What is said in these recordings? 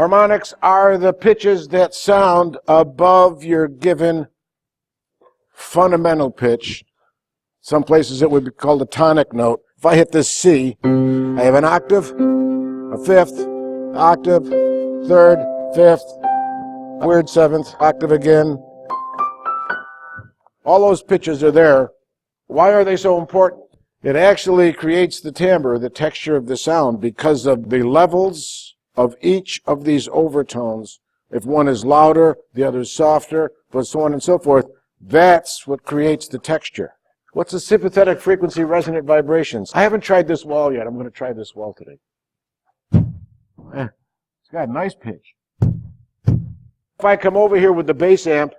Harmonics are the pitches that sound above your given fundamental pitch. Some places it would be called a tonic note. If I hit this C, I have an octave, a fifth, octave, third, fifth, weird seventh, octave again. All those pitches are there. Why are they so important? It actually creates the timbre, the texture of the sound, because of the levels of each of these overtones. If one is louder, the other is softer, but so on and so forth. That's what creates the texture. What's a sympathetic frequency resonant vibrations? I haven't tried this wall yet. I'm going to try this wall today. It's got a nice pitch. If I come over here with the bass amp,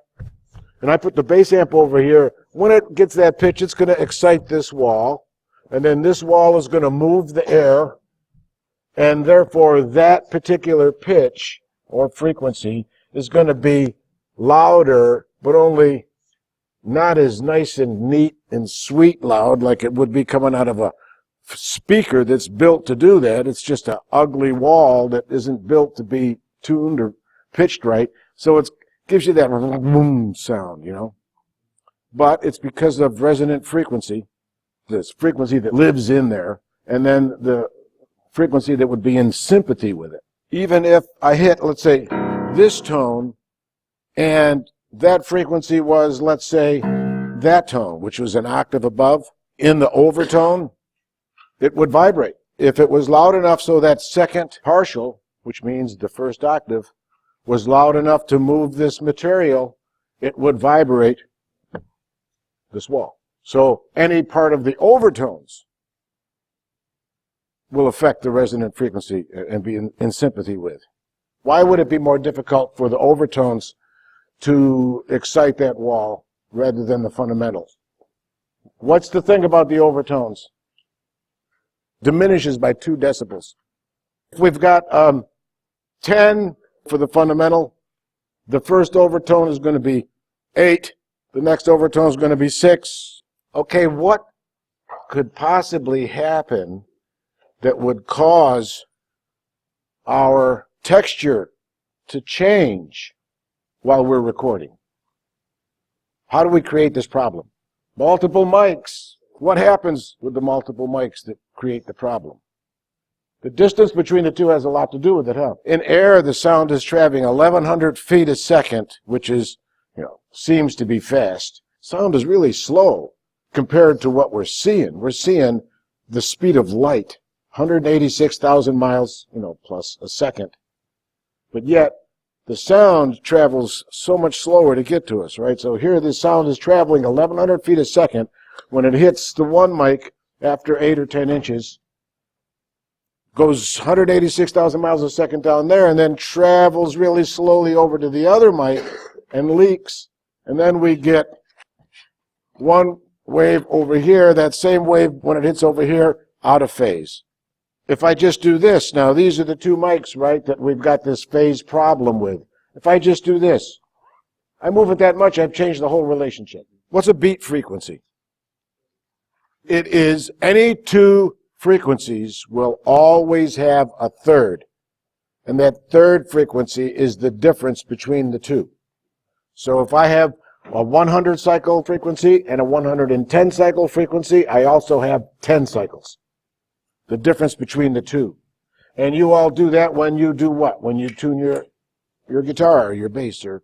and I put the bass amp over here, when it gets that pitch, it's going to excite this wall, and then this wall is going to move the air, and therefore that particular pitch or frequency is going to be louder, but only not as nice and neat and sweet loud like it would be coming out of a speaker that's built to do that. It's just an ugly wall that isn't built to be tuned or pitched right. So it gives you that boom sound, you know. But it's because of resonant frequency, this frequency that lives in there, and then the frequency that would be in sympathy with it. Even if I hit, let's say, this tone, and that frequency was, let's say, that tone, which was an octave above, in the overtone, it would vibrate. If it was loud enough so that second partial, which means the first octave, was loud enough to move this material, it would vibrate this wall. So any part of the overtones will affect the resonant frequency and be in sympathy with. Why would it be more difficult for the overtones to excite that wall rather than the fundamentals? What's the thing about the overtones? Diminishes by 2 decibels. If we've got 10 for the fundamental, the first overtone is going to be 8, the next overtone is going to be 6. Okay, what could possibly happen that would cause our texture to change while we're recording? How do we create this problem? Multiple mics. What happens with the multiple mics that create the problem? The distance between the two has a lot to do with it, huh? In air, the sound is traveling 1,100 feet a second, which is, seems to be fast. Sound is really slow compared to what we're seeing. We're seeing the speed of light, 186,000 miles, plus a second. But yet, the sound travels so much slower to get to us, right? So here the sound is traveling 1,100 feet a second. When it hits the one mic after 8 or 10 inches, goes 186,000 miles a second down there, and then travels really slowly over to the other mic and leaks. And then we get one wave over here, that same wave, when it hits over here, out of phase. If I just do this, now these are the 2 mics, right, that we've got this phase problem with. If I just do this, I move it that much, I've changed the whole relationship. What's a beat frequency? It is any 2 frequencies will always have a third. And that third frequency is the difference between the 2. So if I have a 100 cycle frequency and a 110 cycle frequency, I also have 10 cycles. The difference between the 2. And you all do that when you do what? When you tune your guitar or your bass or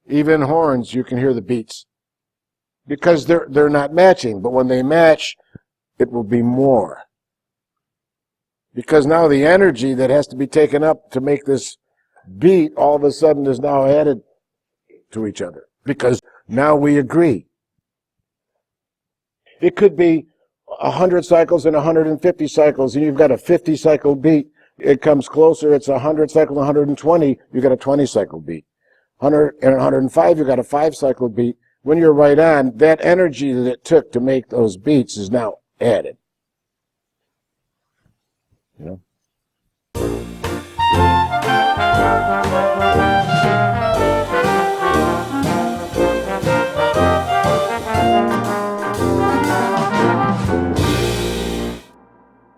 even horns, you can hear the beats. Because they're not matching, but when they match, it will be more. Because now the energy that has to be taken up to make this beat all of a sudden is now added to each other. Because now we agree. It could be 100 cycles and 150 cycles, and you've got a 50 cycle beat. It comes closer, it's 100 cycle, 120, you've got a 20 cycle beat. 100 and 105, you've got a 5 cycle beat. When you're right on, that energy that it took to make those beats is now added.